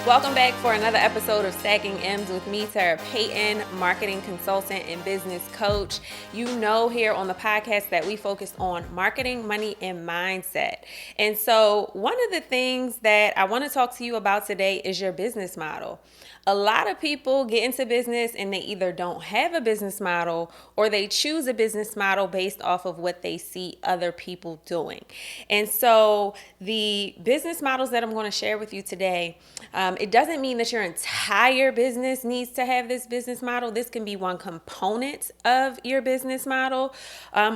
Welcome back for another episode of Stacking M's with me, Tara Paton, marketing consultant and business coach. You know here on the podcast that we focus on marketing, money, and mindset. And so one of the things that I want to talk to you about today is your business model. A lot of people get into business and they either don't have a business model or they choose a business model based off of what they see other people doing. And so the business models that I'm going to share with you today, it doesn't mean that your entire business needs to have this business model. This can be one component of your business model,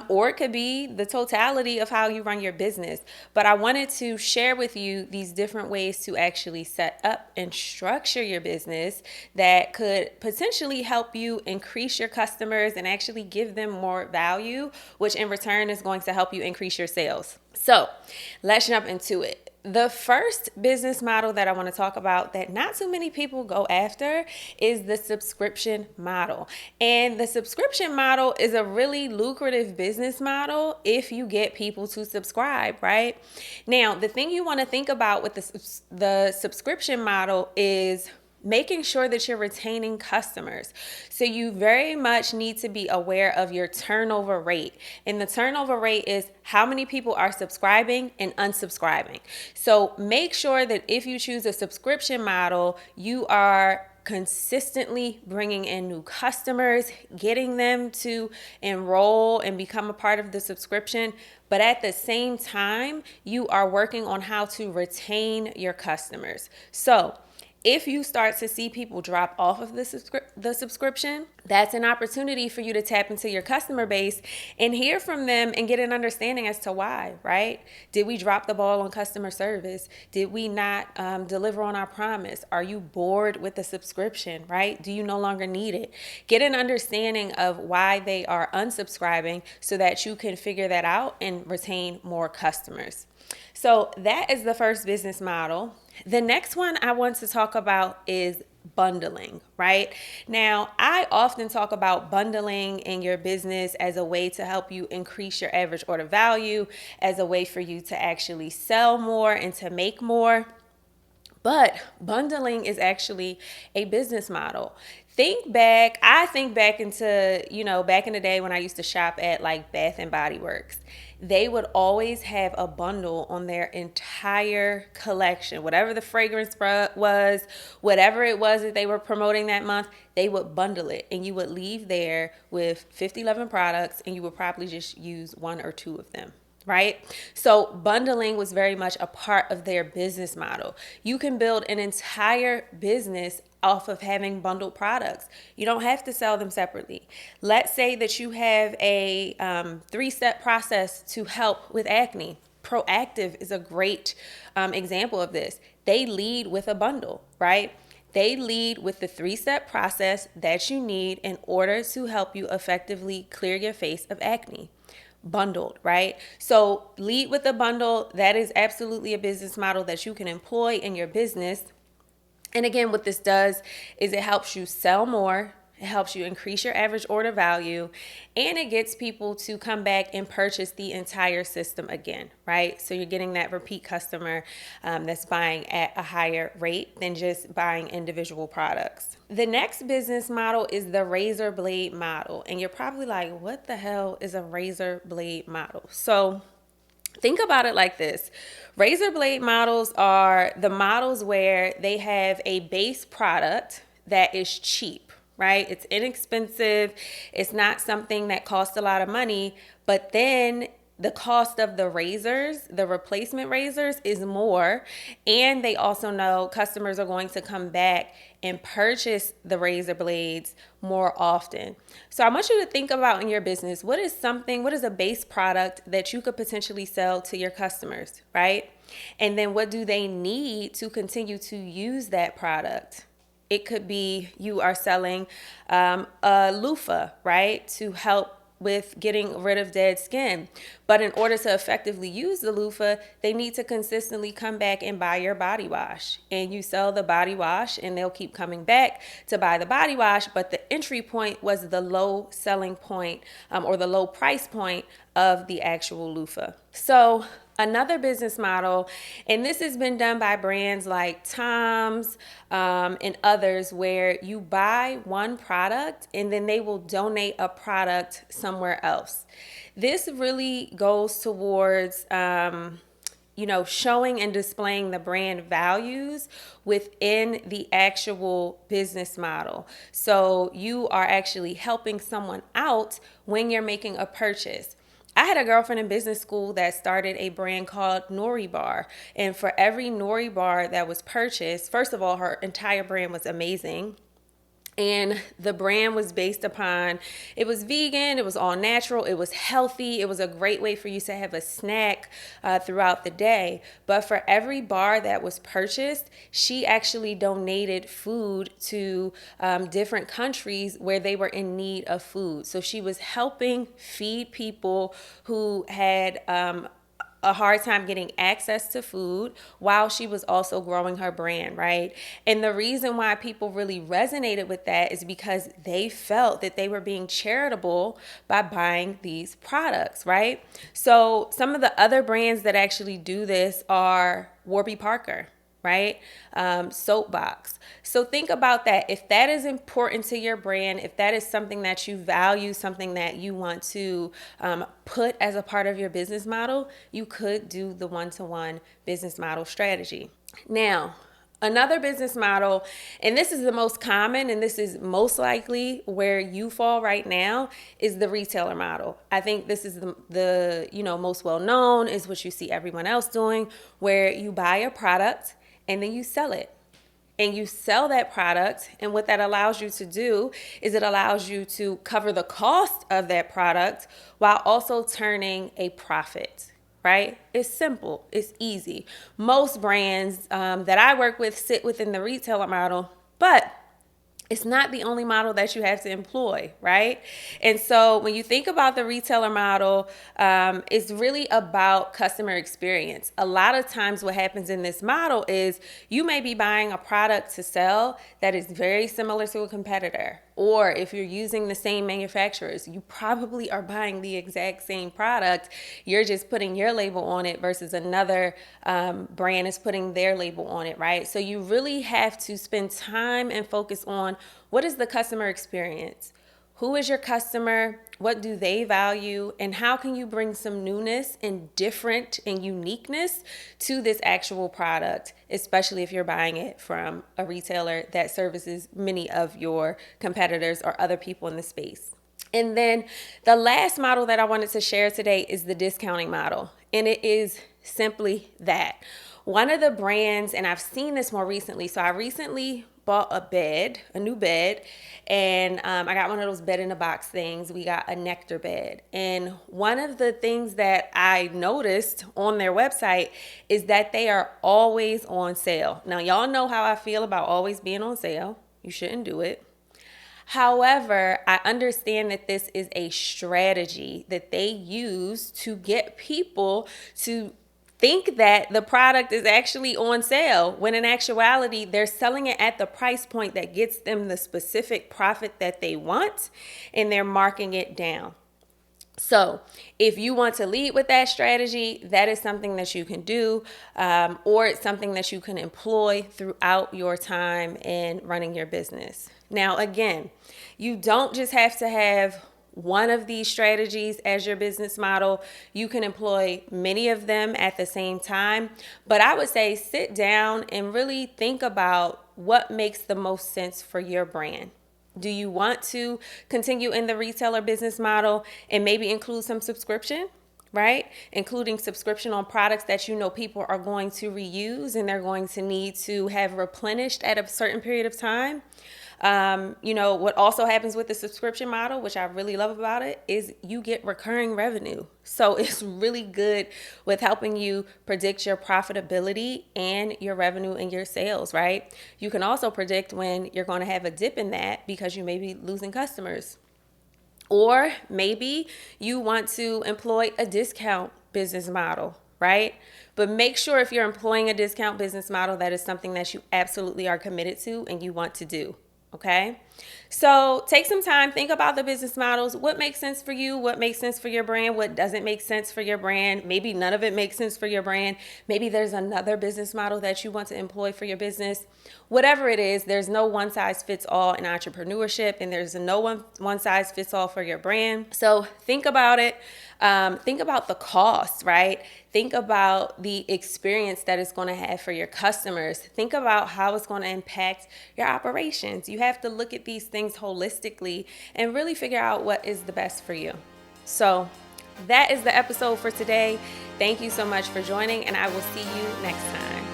or it could be the totality of how you run your business. But I wanted to share with you these different ways to actually set up and structure your business that could potentially help you increase your customers and actually give them more value, which in return is going to help you increase your sales. So let's jump into it. The first business model that I want to talk about that not too many people go after is the subscription model. And the subscription model is a really lucrative business model if you get people to subscribe, right? Now, the thing you want to think about with the subscription model is making sure that you're retaining customers. So you very much need to be aware of your turnover rate. And the turnover rate is how many people are subscribing and unsubscribing. So make sure that if you choose a subscription model, you are consistently bringing in new customers, getting them to enroll and become a part of the subscription. But at the same time, you are working on how to retain your customers. So if you start to see people drop off of the subscription, that's an opportunity for you to tap into your customer base and hear from them and get an understanding as to why, right? Did we drop the ball on customer service? Did we not deliver on our promise? Are you bored with the subscription, right? Do you no longer need it? Get an understanding of why they are unsubscribing so that you can figure that out and retain more customers. So that is the first business model. The next one I want to talk about is bundling, right? Now, I often talk about bundling in your business as a way to help you increase your average order value, as a way for you to actually sell more and to make more. But bundling is actually a business model. I think back into, back in the day when I used to shop at like Bath and Body Works. They would always have a bundle on their entire collection. Whatever the fragrance was, whatever it was that they were promoting that month, they would bundle it. And you would leave there with 11 products and you would probably just use one or two of them. Right? So bundling was very much a part of their business model. You can build an entire business off of having bundled products. You don't have to sell them separately. Let's say that you have a 3-step process to help with acne. Proactive is a great example of this. They lead with a bundle, right? They lead with the 3-step process that you need in order to help you effectively clear your face of acne. Bundled, right? So lead with a bundle. That is absolutely a business model that you can employ in your business. And again, what this does is it helps you sell more. It helps you increase your average order value, and it gets people to come back and purchase the entire system again, right? So you're getting that repeat customer that's buying at a higher rate than just buying individual products. The next business model is the razor blade model. And you're probably like, what the hell is a razor blade model? So think about it like this. Razor blade models are the models where they have a base product that is cheap. Right? It's inexpensive. It's not something that costs a lot of money, but then the cost of the razors, the replacement razors, is more. And they also know customers are going to come back and purchase the razor blades more often. So I want you to think about in your business, what is a base product that you could potentially sell to your customers, right? And then what do they need to continue to use that product? It could be you are selling a loofah, right, to help with getting rid of dead skin. But in order to effectively use the loofah, they need to consistently come back and buy your body wash. And you sell the body wash and they'll keep coming back to buy the body wash. But the entry point was the low selling point or the low price point of the actual loofah. So Another business model, and this has been done by brands like Tom's and others, where you buy one product and then they will donate a product somewhere else. This really goes towards showing and displaying the brand values within the actual business model. So you are actually helping someone out when you're making a purchase. I had a girlfriend in business school that started a brand called Nori Bar. And for every Nori Bar that was purchased, first of all, her entire brand was amazing. And the brand was based upon, it was vegan, it was all natural, it was healthy, it was a great way for you to have a snack throughout the day. But for every bar that was purchased, she actually donated food to different countries where they were in need of food. So she was helping feed people who had a hard time getting access to food while she was also growing her brand, right? And the reason why people really resonated with that is because they felt that they were being charitable by buying these products, right? So some of the other brands that actually do this are Warby Parker, right? Soapbox. So think about that. If that is important to your brand, if that is something that you value, something that you want to put as a part of your business model, you could do the one-to-one business model strategy. Now, another business model, and this is the most common, and this is most likely where you fall right now, is the retailer model. I think this is the most well known, is what you see everyone else doing, where you buy a product and then you sell it. And you sell that product, and what that allows you to do is it allows you to cover the cost of that product while also turning a profit, right? It's simple. It's easy. Most brands that I work with sit within the retailer model, but it's not the only model that you have to employ, right? And so when you think about the retailer model, it's really about customer experience. A lot of times what happens in this model is you may be buying a product to sell that is very similar to a competitor. Or if you're using the same manufacturers, you probably are buying the exact same product. You're just putting your label on it versus another brand is putting their label on it, right? So you really have to spend time and focus on what is the customer experience? Who is your customer? What do they value? And how can you bring some newness and different and uniqueness to this actual product, especially if you're buying it from a retailer that services many of your competitors or other people in the space. And then the last model that I wanted to share today is the discounting model. And it is simply that. One of the brands, and I've seen this more recently, so I recently bought a new bed, and I got one of those bed in a box things. We got a Nectar bed. And one of the things that I noticed on their website is that they are always on sale. Now, y'all know how I feel about always being on sale. You shouldn't do it. However, I understand that this is a strategy that they use to get people to think that the product is actually on sale, when in actuality, they're selling it at the price point that gets them the specific profit that they want, and they're marking it down. So if you want to lead with that strategy, that is something that you can do, or it's something that you can employ throughout your time in running your business. Now, again, you don't just have to have one of these strategies as your business model. You can employ many of them at the same time, but I would say sit down and really think about what makes the most sense for your brand. Do you want to continue in the retailer business model and maybe include some subscription, right? Including subscription on products that you know people are going to reuse and they're going to need to have replenished at a certain period of time. What also happens with the subscription model, which I really love about it, is you get recurring revenue. So it's really good with helping you predict your profitability and your revenue and your sales, right? You can also predict when you're going to have a dip in that because you may be losing customers. Or maybe you want to employ a discount business model, right? But make sure if you're employing a discount business model, that is something that you absolutely are committed to and you want to do. Okay, So take some time, think about the business models. What makes sense for you? What makes sense for your brand? What doesn't make sense for your brand? Maybe none of it makes sense for your brand. Maybe there's another business model that you want to employ for your business. Whatever it is, there's no one size fits all in entrepreneurship, and there's no one size fits all for your brand. So think about it. Think about the cost, right? Think about the experience that it's going to have for your customers. Think about how it's going to impact your operations. You have to look at these things holistically and really figure out what is the best for you. So that is the episode for today. Thank you so much for joining, and I will see you next time.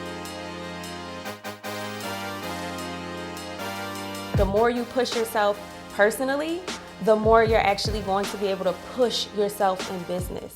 The more you push yourself personally, the more you're actually going to be able to push yourself in business.